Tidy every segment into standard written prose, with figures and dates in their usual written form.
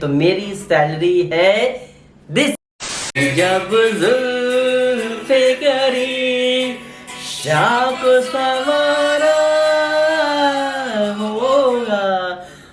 तो मेरी सैलरी है दिस। जब जुल्फे करी शाह को सवारा होगा।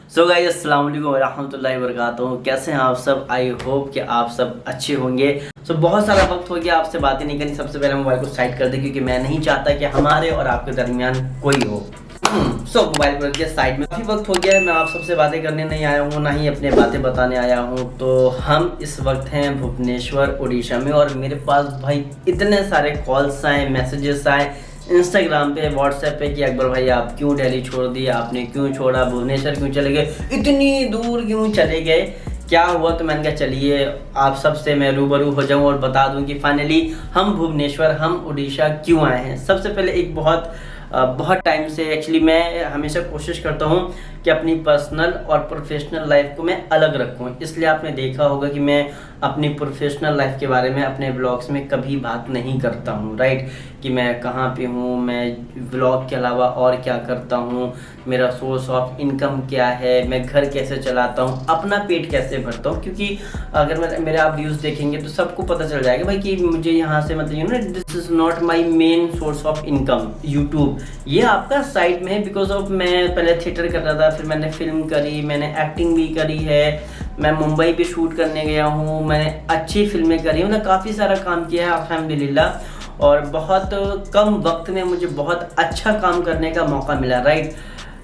सो गाइस अस्सलाम वालेकुम व रहमतुल्लाहि व बरकातहू। कैसे हैं आप सब? आई होप कि आप सब अच्छे होंगे। सो बहुत सारा वक्त हो गया आपसे बातें नहीं करी। सबसे पहले मोबाइल को साइड कर दे क्योंकि मैं नहीं चाहता कि हमारे और आपके दरमियान कोई हो। सो मोबाइल को रखिए साइड में। काफी वक्त हो गया है, मैं आप सबसे बातें करने नहीं आया हूँ, ना ही अपने बातें बताने आया हूँ। तो हम इस वक्त हैं भुवनेश्वर उड़ीसा में और मेरे पास भाई इतने सारे कॉल्स आए, मैसेजेस आए इंस्टाग्राम पे, व्हाट्सएप पे कि अकबर भाई आप क्यों दिल्ली छोड़ दिए, आपने क्यों छोड़ा, भुवनेश्वर क्यों चले गए, इतनी दूर क्यों चले गए, क्या हुआ। तो मैंने कहा चलिए आप सबसे मैं रूबरू हो जाऊं और बता दूं कि फाइनली हम भुवनेश्वर, हम उड़ीसा क्यों आए हैं। सबसे पहले एक बहुत टाइम से एक्चुअली मैं हमेशा कोशिश करता हूं कि अपनी पर्सनल और प्रोफेशनल लाइफ को मैं अलग रखूं। इसलिए आपने देखा होगा कि मैं अपनी प्रोफेशनल लाइफ के बारे में अपने ब्लॉग्स में कभी बात नहीं करता हूं, राइट। कि मैं कहाँ पे हूँ, मैं ब्लॉग के अलावा और क्या करता हूँ, मेरा सोर्स ऑफ इनकम क्या है, मैं घर कैसे चलाता हूँ, अपना पेट कैसे भरता हूँ। क्योंकि अगर मेरे आप व्यूज़ देखेंगे तो सबको पता चल जाएगा भाई कि मुझे यहाँ से मतलब this is not my main source of income. YouTube ये आपका साइड में है बिकॉज ऑफ मैं पहले थिएटर कर रहा था, फिर मैंने फिल्म करी, मैंने एक्टिंग भी करी है, मैं मुंबई पे शूट करने गया हूँ, मैंने अच्छी फिल्में करी, मतलब काफ़ी सारा काम किया है अल्हम्दुलिल्लाह। और बहुत कम वक्त में मुझे बहुत अच्छा काम करने का मौका मिला, राइट।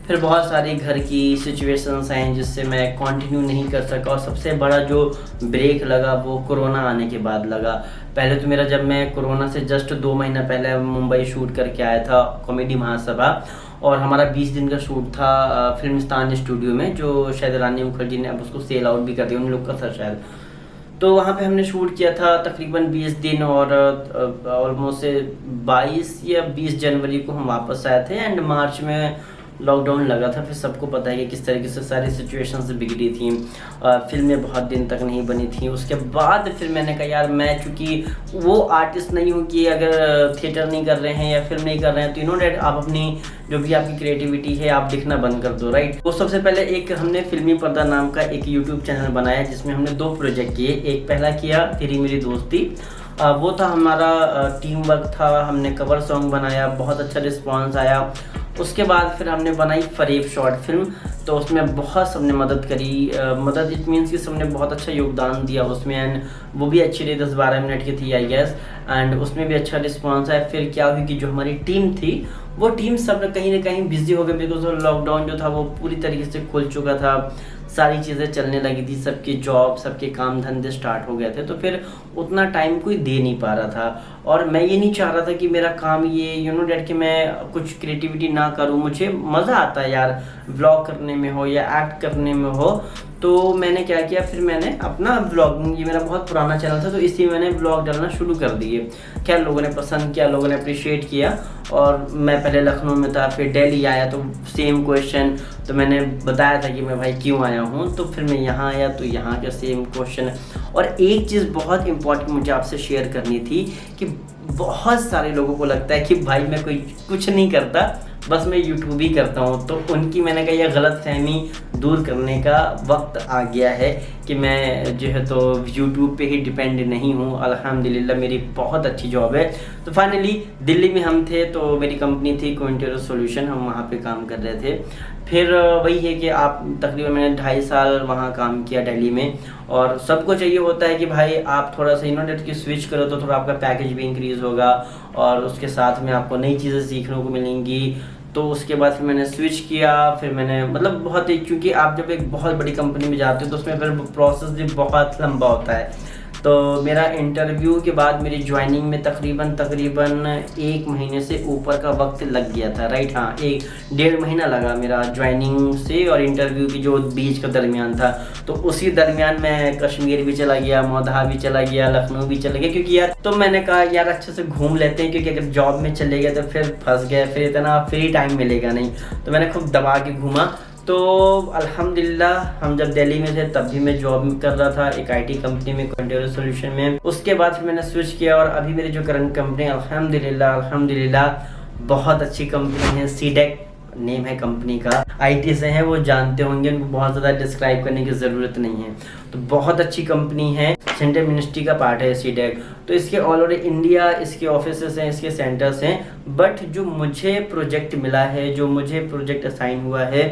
फिर बहुत सारी घर की सिचुएशंस हैं जिससे मैं कंटिन्यू नहीं कर सका और सबसे बड़ा जो ब्रेक लगा वो कोरोना आने के बाद लगा। पहले तो मेरा जब मैं कोरोना से जस्ट 2 महीना पहले मुंबई शूट करके आया था कॉमेडी महासभा, और हमारा 20 दिन का शूट था फिल्मिस्तान स्टूडियो में, जो शायद रानी मुखर्जी ने अब उसको सेल आउट भी कर दिया, उन लोग का था शायद। तो वहाँ पे हमने शूट किया था तकरीबन 20 दिन और ऑलमोस्ट 22 या 20 जनवरी को हम वापस आए थे एंड मार्च में लॉकडाउन लगा था। फिर सबको पता है कि किस तरीके से सारी सिचुएशंस बिगड़ी थी, फिल्में बहुत दिन तक नहीं बनी थी। उसके बाद फिर मैंने कहा यार मैं चूँकि वो आर्टिस्ट नहीं हूँ कि अगर थिएटर नहीं कर रहे हैं या फिल्म नहीं कर रहे हैं तो डेट आप अपनी जो भी आपकी क्रिएटिविटी है आप दिखना बंद कर दो, राइट। तो सबसे पहले एक हमने फिल्मी पर्दा नाम का एक यूट्यूब चैनल बनाया जिसमें हमने 2 प्रोजेक्ट किए। एक पहला किया तेरी मेरी दोस्ती, वो था हमारा टीम वर्क था, हमने कवर सॉन्ग बनाया, बहुत अच्छा रिस्पॉन्स आया। उसके बाद फिर हमने बनाई फरेब शॉर्ट फिल्म, तो उसमें बहुत सबने मदद करी, मदद इट मीन्स कि सबने बहुत अच्छा योगदान दिया उसमें एंड वो भी अच्छी रही, 10-12 मिनट की थी आई गेस, एंड उसमें भी अच्छा रिस्पांस आया। फिर क्या हुई कि जो हमारी टीम थी वो टीम सब कहीं ना कहीं बिजी हो गई बिकॉज लॉकडाउन जो था वो पूरी तरीके से खुल चुका था, सारी चीज़ें चलने लगी थी, सबकी जॉब, सबके काम धंधे स्टार्ट हो गए थे, तो फिर उतना टाइम कोई दे नहीं पा रहा था। और मैं ये नहीं चाह रहा था कि मेरा काम ये डेट कि मैं कुछ क्रिएटिविटी ना करूँ। मुझे मज़ा आता है यार व्लॉग करने में हो या एक्ट करने में हो। तो मैंने क्या किया, फिर मैंने अपना व्लॉगिंग, ये मेरा बहुत पुराना चैनल था तो इसी मैंने व्लॉग डालना शुरू कर दिए। खैर लोगों ने पसंद किया, लोगों ने अप्रिशिएट किया। और मैं पहले लखनऊ में था, फिर दिल्ली आया तो सेम क्वेश्चन, तो मैंने बताया था कि मैं भाई क्यों आया हूँ, तो फिर मैं यहाँ आया तो यहाँ का सेम क्वेश्चन। और एक चीज़ बहुत इंपॉर्टेंट मुझे आपसे शेयर करनी थी कि बहुत सारे लोगों को लगता है कि भाई मैं कोई कुछ नहीं करता, बस मैं यूट्यूब ही करता हूँ। तो उनकी मैंने कहा यह गलतफहमी दूर करने का वक्त आ गया है कि मैं जो है तो यूट्यूब पे ही डिपेंड नहीं हूँ। अल्हम्दुलिल्लाह मेरी बहुत अच्छी जॉब है। तो फाइनली दिल्ली में हम थे तो मेरी कंपनी थी क्विंटेरो सॉल्यूशन, हम वहाँ पे काम कर रहे थे। फिर वही है कि आप तकरीबन मैंने 2.5 साल वहाँ काम किया दिल्ली में, और सबको चाहिए होता है कि भाई आप थोड़ा सा डेट की स्विच करो तो थोड़ा आपका पैकेज भी इंक्रीज़ होगा और उसके साथ में आपको नई चीज़ें सीखने को मिलेंगी। तो उसके बाद फिर मैंने स्विच किया, फिर मैंने मतलब बहुत ही, क्योंकि आप जब एक बहुत बड़ी कंपनी में जाते हो तो उसमें फिर प्रोसेस भी बहुत लंबा होता है। तो मेरा इंटरव्यू के बाद मेरी ज्वाइनिंग में तकरीबन 1 महीने से ऊपर का वक्त लग गया था, राइट। हाँ, 1-1.5 महीना लगा मेरा ज्वाइनिंग से और इंटरव्यू की जो बीच का दरमियान था। तो उसी दरमियान मैं कश्मीर भी चला गया, मोधा भी चला गया, लखनऊ भी चला गया, क्योंकि यार तो मैंने कहा यार अच्छे से घूम लेते हैं, क्योंकि अगर जॉब में चले गए तो फिर फंस गए, फिर इतना फ्री टाइम मिलेगा नहीं। तो मैंने खूब दबा के घूमा। तो अल्हम्दुलिल्लाह हम जब दिल्ली में थे तब भी मैं जॉब कर रहा था एक आईटी कंपनी में, क्विंटेरो सॉल्यूशन में। उसके बाद फिर मैंने स्विच किया और अभी मेरी जो करंट कंपनी अल्हम्दुलिल्लाह बहुत अच्छी कंपनी है, सीडेक नेम है कंपनी का, IT से है, वो जानते होंगे, उनको बहुत ज़्यादा डिस्क्राइब करने की ज़रूरत नहीं है। तो बहुत अच्छी कंपनी है, सेंट्रल मिनिस्ट्री का पार्ट है सीडेक। तो इसके ऑल ओवर इंडिया इसके ऑफिसेस हैं, इसके सेंटर्स हैं। बट जो मुझे प्रोजेक्ट मिला है, जो मुझे प्रोजेक्ट असाइन हुआ है,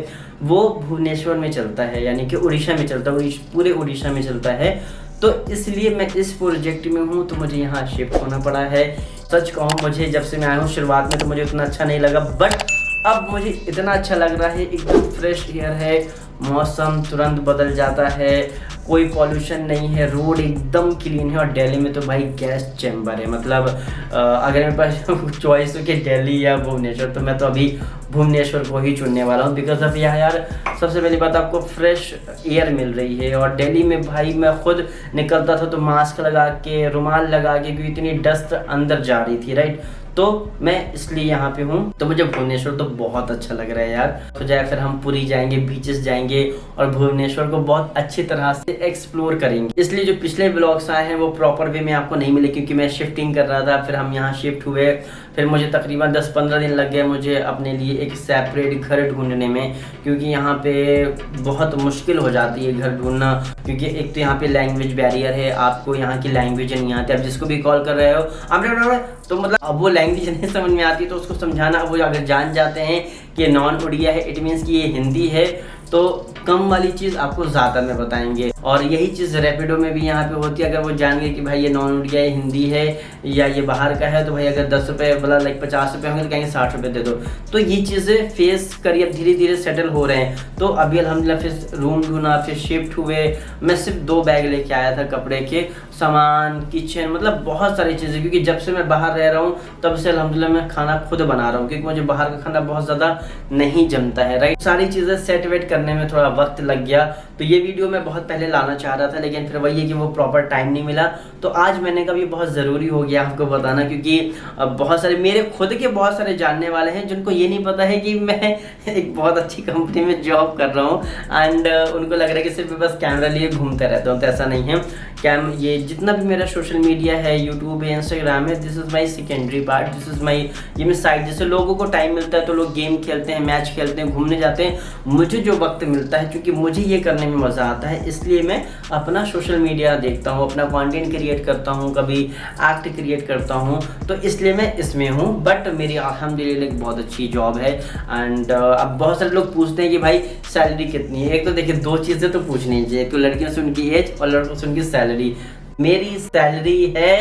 वो भुवनेश्वर में चलता है, यानी कि उड़ीसा में चलता है, पूरे उड़ीसा में चलता है। तो इसलिए मैं इस प्रोजेक्ट में हूँ, तो मुझे यहाँ शिफ्ट होना पड़ा है। सच कहूँ, मुझे जब से मैं आया हूँ शुरुआत में तो मुझे उतना अच्छा नहीं लगा, बट अब मुझे इतना अच्छा लग रहा है। एकदम फ्रेश एयर है, मौसम तुरंत बदल जाता है, कोई पॉल्यूशन नहीं है, रोड एकदम क्लीन है। और दिल्ली में तो भाई गैस चैम्बर है, मतलब अगर मेरे पास चॉइस हो कि दिल्ली या भुवनेश्वर, तो मैं तो अभी भुवनेश्वर को ही चुनने वाला हूँ। बिकॉज ऑफ यहाँ यार सबसे पहली बात आपको फ्रेश एयर मिल रही है। और दिल्ली में भाई मैं खुद निकलता था तो मास्क लगा के, रुमाल लगा के, क्योंकि इतनी डस्ट अंदर जा रही थी, राइट। तो मैं इसलिए यहाँ पे हूँ। तो मुझे भुवनेश्वर तो बहुत अच्छा लग रहा है यार। तो जाए फिर हम पुरी जाएंगे, बीचेस जाएंगे और भुवनेश्वर को बहुत अच्छी तरह से एक्सप्लोर करेंगे। इसलिए जो पिछले ब्लॉग्स आए हैं वो प्रॉपर वे में आपको नहीं मिले, क्योंकि मैं शिफ्टिंग कर रहा था। फिर हम यहाँ शिफ्ट हुए, फिर मुझे तकरीबन 10-15 दिन लग गए मुझे अपने लिए एक सेपरेट घर ढूंढने में, क्योंकि यहाँ पे बहुत मुश्किल हो जाती है घर ढूंढना। क्योंकि एक तो यहाँ पे लैंग्वेज बैरियर है, आपको यहाँ की लैंग्वेज नहीं आती। आप जिसको भी कॉल कर रहे हो तो मतलब अब वो लैंग्वेज नहीं समझ में आती, तो उसको समझाना, वो अगर जान जाते हैं कि नॉन उड़िया है, इट मीन्स कि ये हिंदी है, तो कम वाली चीज़ आपको ज़्यादा में बताएंगे। और यही चीज़ रैपिडो में भी यहाँ पे होती है। अगर वो जान गए कि भाई ये नॉन उड़िया है, हिंदी है या ये बाहर का है, तो भाई अगर 10 रुपये बोला, लाइक 50 रुपये होंगे, तो कहेंगे 60 रुपये दे दो। तो ये चीज़ें फेस करिए, अब धीरे धीरे सेटल हो रहे हैं। तो अभी अल्हम्दुलिल्लाह फिर रूम ढूंढा, फिर शिफ्ट हुए। मैं सिर्फ 2 बैग लेके आया था कपड़े के, सामान, किचन, मतलब बहुत सारी चीज़ें, क्योंकि जब से मैं बाहर रह रहा हूँ तब से अल्हम्दुलिल्लाह मैं खाना खुद बना रहा हूँ, क्योंकि मुझे बाहर का खाना बहुत ज़्यादा नहीं जमता है, राइट। सारी चीज़ें सेट वेट करने में थोड़ा वक्त लग गया। तो ये वीडियो मैं बहुत पहले लाना चाह रहा था, लेकिन फिर वही है कि वो प्रॉपर टाइम नहीं मिला। तो आज मैंने कहा भी बहुत ज़रूरी हो गया आपको बताना, क्योंकि बहुत सारे मेरे खुद के बहुत सारे जानने वाले हैं जिनको ये नहीं पता है कि मैं एक बहुत अच्छी कंपनी में जॉब कर रहा हूँ। एंड उनको लग रहा है कि सिर्फ बस कैमरा लिए घूमते रहता हूँ, तो ऐसा नहीं है। ये जितना भी मेरा सोशल मीडिया है, यूट्यूब है, इंस्टाग्राम है, this is my secondary part, this is my, ये मेरी साइड। जैसे लोगों को टाइम मिलता है तो लोग गेम खेलते हैं, मैच खेलते हैं, घूमने जाते हैं। मुझे जो वक्त मिलता है, क्योंकि मुझे ये करने में मज़ा आता है, इसलिए मैं अपना सोशल मीडिया देखता हूँ, अपना कंटेंट क्रिएट करता हूँ, कभी एक्ट क्रिएट करता हूँ, तो इसलिए मैं इसमें हूँ। बट मेरी अल्हम्दुलिल्लाह एक बहुत अच्छी जॉब है। एंड अब बहुत सारे लोग पूछते हैं कि भाई सैलरी कितनी है। एक तो देखिए 2 चीज़ें तो पूछनी चाहिए, एक तो लड़कियों से उनकी एज और लड़कों से उनकी सैलरी। मेरी सैलरी है,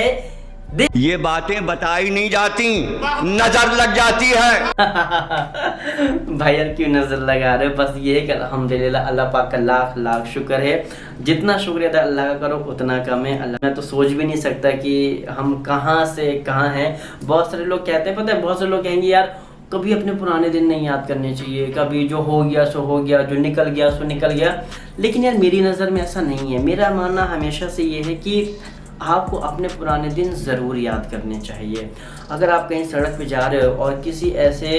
ये बातें बताई नहीं जाती, नजर लग जाती है। भाई यार क्यों नजर लगा रहे हो? बस ये है कि अल्हम्दुलिल्लाह अल्लाह पाक का लाख लाख शुक्र है। जितना शुक्रिया अदा अल्लाह का करो उतना कम है। अल्लाह, मैं तो सोच भी नहीं सकता कि हम कहाँ से कहाँ हैं। बहुत सारे लोग कहते हैं, पता है, बहुत सारे लोग कहेंगे यार कभी अपने पुराने दिन नहीं याद करने चाहिए, कभी जो हो गया सो हो गया, जो निकल गया सो निकल गया। लेकिन यार मेरी नज़र में ऐसा नहीं है। मेरा मानना हमेशा से ये है कि आपको अपने पुराने दिन ज़रूर याद करने चाहिए। अगर आप कहीं सड़क पे जा रहे हो और किसी ऐसे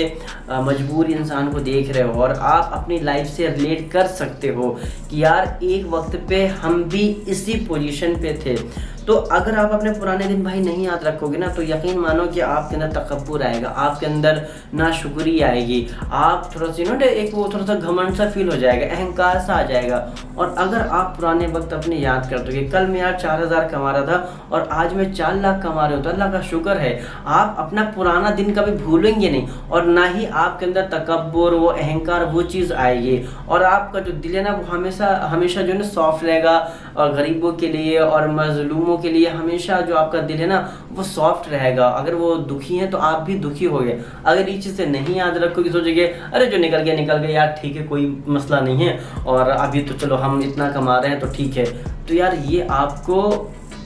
मजबूर इंसान को देख रहे हो और आप अपनी लाइफ से रिलेट कर सकते हो कि यार एक वक्त पे हम भी इसी पोजीशन पे थे, तो अगर आप अपने पुराने दिन भाई नहीं याद रखोगे ना, तो यकीन मानो कि आपके अंदर तकब्बुर आएगा, आपके अंदर नाशुक्री आएगी, आप थोड़ा सा एक वो थोड़ा सा घमंड सा फील हो जाएगा, अहंकार सा आ जाएगा। और अगर आप पुराने वक्त अपने याद कर दोगे, कल मैं यार 4000 कमा रहा था और आज मैं 4 लाख कमा रहे हो, तो अल्लाह का शुक्र है। आप अपना पुराना दिन कभी भूलेंगे नहीं, और ना ही आपके अंदर तकब्बुर, वो अहंकार, वो चीज़ आएगी। और आपका जो दिल है ना, वो हमेशा जो है ना सॉफ्ट रहेगा, और गरीबों के लिए और मजलूमों के लिए हमेशा जो आपका दिल है ना वो सॉफ्ट रहेगा। अगर वो दुखी हैं तो आप भी दुखी हो गए। अगर ये चीज़ें नहीं याद रखोगे, सोचोगे अरे जो निकल गया यार, ठीक है, कोई मसला नहीं है, और अभी तो चलो हम इतना कमा रहे हैं तो ठीक है, तो यार ये आपको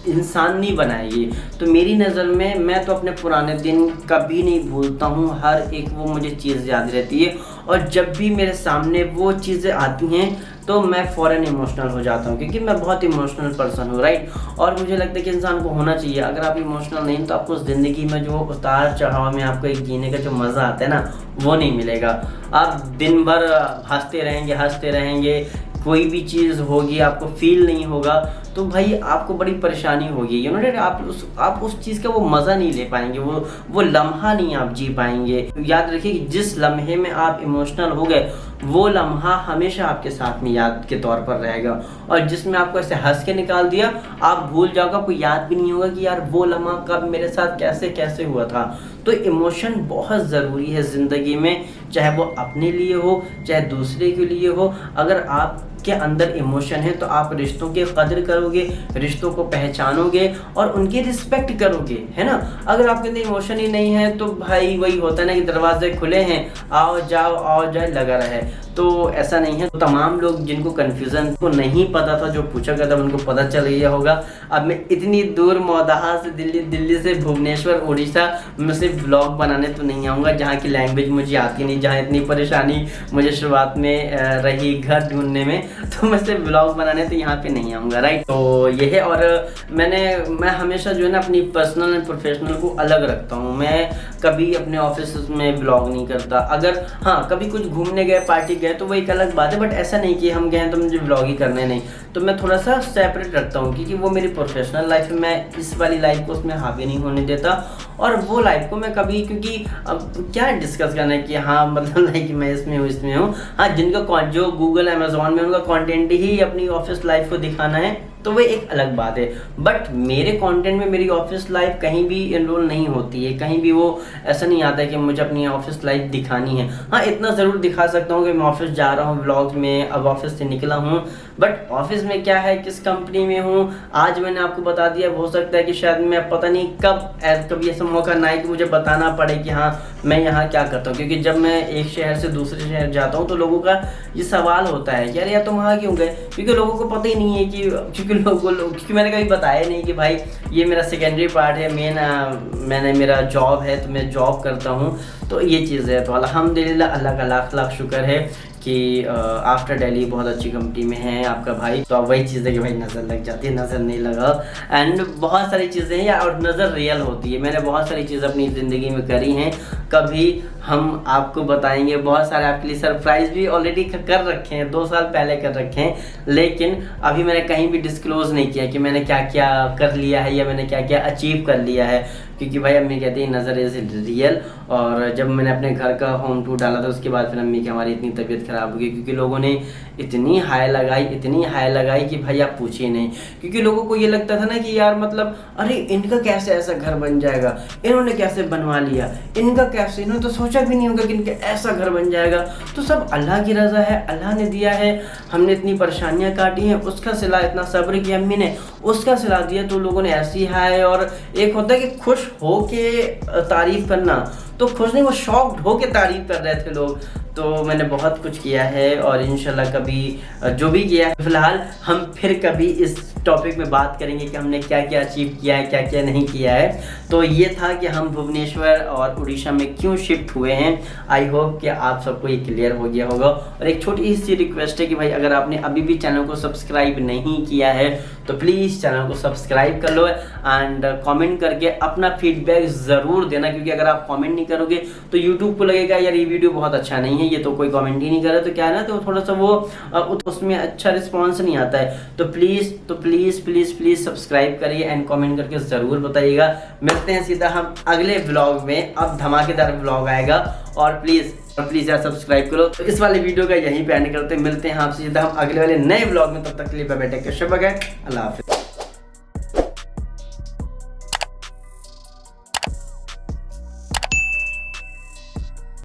इंसान नहीं बनाएगी। तो मेरी नज़र में मैं तो अपने पुराने दिन कभी नहीं भूलता हूँ, हर एक वो मुझे चीज़ याद रहती है। और जब भी मेरे सामने वो चीज़ें आती हैं तो मैं फ़ौरन इमोशनल हो जाता हूँ, क्योंकि मैं बहुत इमोशनल पर्सन हूँ, राइट। और मुझे लगता है कि इंसान को होना चाहिए। अगर आप इमोशनल नहीं तो आपको ज़िंदगी में जो उतार चढ़ाव में आपको एक जीने का जो मज़ा आता है ना, वो नहीं मिलेगा। आप दिन भर हंसते रहेंगे, कोई भी चीज़ होगी आपको फील नहीं होगा तो भाई आपको बड़ी परेशानी होगी, यू नो, आप उस चीज़ का वो मज़ा नहीं ले पाएंगे, वो लम्हा नहीं आप जी पाएंगे। याद रखिए कि जिस लम्हे में आप इमोशनल हो गए वो लम्हा हमेशा आपके साथ में याद के तौर पर रहेगा, और जिसमें आपको ऐसे हंस के निकाल दिया आप भूल जाओगे, आपको याद भी नहीं होगा कि यार वो लम्हा कब मेरे साथ कैसे कैसे हुआ था। तो इमोशन बहुत ज़रूरी है ज़िंदगी में, चाहे वो अपने लिए हो चाहे दूसरे के लिए हो। अगर आपके अंदर इमोशन है तो आप रिश्तों की कदर करोगे, रिश्तों को पहचानोगे और उनकी रिस्पेक्ट करोगे, है ना। अगर आपके अंदर इमोशन ही नहीं है तो भाई वही होता है ना कि दरवाजे खुले हैं, आओ जाओ लगा रहे, तो ऐसा नहीं है। तो तमाम लोग जिनको कन्फ्यूज़न को नहीं पता था, जो पूछा गया था, उनको पता चल गया होगा। अब मैं इतनी दूर मौदाहा से दिल्ली से भुवनेश्वर उड़ीसा में सिर्फ ब्लॉग बनाने तो नहीं आऊँगा जहाँ की लैंग्वेज मुझे आती नहीं, जहाँ इतनी परेशानी मुझे शुरुआत में रही घर ढूंढने में, तो मैं सिर्फ ब्लॉग बनाने तो यहाँ पे नहीं आऊँगा, राइट। तो ये है। और मैं हमेशा जो है ना अपनी पर्सनल एंड प्रोफेशनल को अलग रखता हूँ। मैं कभी अपने ऑफिस में ब्लॉग नहीं करता। अगर हाँ कभी कुछ घूमने गए, पार्टी गए तो वो एक अलग बात है, बट ऐसा नहीं कि हम गए तो मुझे ब्लॉग ही करने नहीं। तो मैं थोड़ा सा सेपरेट रखता हूँ क्योंकि वो मेरी प्रोफेशनल लाइफ है, मैं इस वाली लाइफ को उसमें हावी नहीं होने देता। और वो लाइफ को मैं कभी, क्योंकि अब क्या डिस्कस करना है कि हाँ मतलब लाइक मैं इसमें हूँ, हाँ जिनका जो गूगल अमेजोन में उनका कंटेंट ही अपनी ऑफिस लाइफ को दिखाना है तो वो एक अलग बात है। बट मेरे कंटेंट में मेरी ऑफिस लाइफ कहीं भी इनरोल नहीं होती है, कहीं भी वो ऐसा नहीं आता है कि मुझे अपनी ऑफिस लाइफ दिखानी है। हाँ इतना ज़रूर दिखा सकता हूँ कि मैं ऑफिस जा रहा हूँ व्लॉग्स में, अब ऑफिस से निकला हूँ, बट ऑफिस में क्या है, किस कंपनी में हूँ, आज मैंने आपको बता दिया। हो सकता है कि शायद मैं पता नहीं कभी ऐसा मौका ना आए कि मुझे बताना पड़े कि हाँ मैं यहाँ क्या करता हूँ। क्योंकि जब मैं एक शहर से दूसरे शहर जाता हूँ तो लोगों का ये सवाल होता है कि यार तुम वहाँ क्यों गए, क्योंकि लोगों को पता ही नहीं है कि क्योंकि मैंने कभी बताया नहीं कि भाई ये मेरा सेकेंडरी पार्ट है, मैंने मेरा जॉब है तो मैं जॉब करता हूँ। तो ये चीज़ है। तो अल्हम्दुलिल्लाह अल्लाह का लाख लाख शुक्र है कि आफ्टर दिल्ली बहुत अच्छी कंपनी में है आपका भाई। तो अब वही चीज़ है कि भाई नज़र लग जाती है, नज़र नहीं लगा। एंड बहुत सारी चीज़ें हैं और नज़र रियल होती है। मैंने बहुत सारी चीज़ें अपनी ज़िंदगी में करी हैं, कभी हम आपको बताएंगे। बहुत सारे आपके लिए सरप्राइज़ भी ऑलरेडी कर रखे हैं, 2 साल पहले कर रखे हैं, लेकिन अभी मैंने कहीं भी डिस्क्लोज़ नहीं किया कि मैंने क्या क्या कर लिया है या मैंने क्या क्या अचीव कर लिया है। क्योंकि भाई अम्मी कहती है नज़र इज़ रियल। और जब मैंने अपने घर का होम टूर डाला था उसके बाद फिर अम्मी की हमारी इतनी तबीयत ख़राब हो गई, क्योंकि लोगों ने इतनी हाई लगाई कि भाई आप पूछिए नहीं। क्योंकि लोगों को ये लगता था ना कि यार मतलब अरे इनका कैसे ऐसा घर बन जाएगा, इन्होंने कैसे बनवा लिया, इनका कैसे, इन्होंने तो सोचा भी नहीं होगा कि इनका ऐसा घर बन जाएगा। तो सब अल्लाह की रज़ा है, अल्लाह ने दिया है। हमने इतनी परेशानियाँ काटी हैं, उसका सिला, इतना सब्र किया अम्मी ने, उसका सिला दिया। तो लोगों ने ऐसी हाय, और एक होता है कि खुश हो के तारीफ़ करना, तो खुश नहीं, वो शॉक्ड हो के तारीफ़ कर रहे थे लोग। तो मैंने बहुत कुछ किया है और इंशाल्लाह कभी जो भी किया है, फिलहाल हम फिर कभी इस टॉपिक में बात करेंगे कि हमने क्या क्या अचीव किया है, क्या क्या नहीं किया है। तो ये था कि हम भुवनेश्वर और उड़ीसा में क्यों शिफ्ट हुए हैं। आई होप कि आप सबको ये क्लियर हो गया होगा। और एक छोटी सी रिक्वेस्ट है कि भाई अगर आपने अभी भी चैनल को सब्सक्राइब नहीं किया है तो प्लीज़ चैनल को सब्सक्राइब कर लो एंड कमेंट करके अपना फीडबैक ज़रूर देना। क्योंकि अगर आप कमेंट नहीं करोगे तो यूट्यूब को लगेगा यार ये वीडियो बहुत अच्छा नहीं है, ये तो कोई कमेंट ही नहीं करे, तो क्या है ना, तो थोड़ा सा वो उसमें अच्छा रिस्पॉन्स नहीं आता है। तो प्लीज़ सब्सक्राइब करिए एंड कमेंट करके ज़रूर बताइएगा। मिलते हैं सीधा हम अगले ब्लॉग में, अब धमाकेदार ब्लॉग आएगा। और प्लीज़ यार सब्सक्राइब करो। तो इस वाले वीडियो का यहीं पे एंड करते हैं, मिलते हैं आपसे सीधा हम अगले वाले नए ब्लॉग में। तब तक के लिए बाय बाय, टेक केयर, शब बखैर, अल्लाह हाफिज़।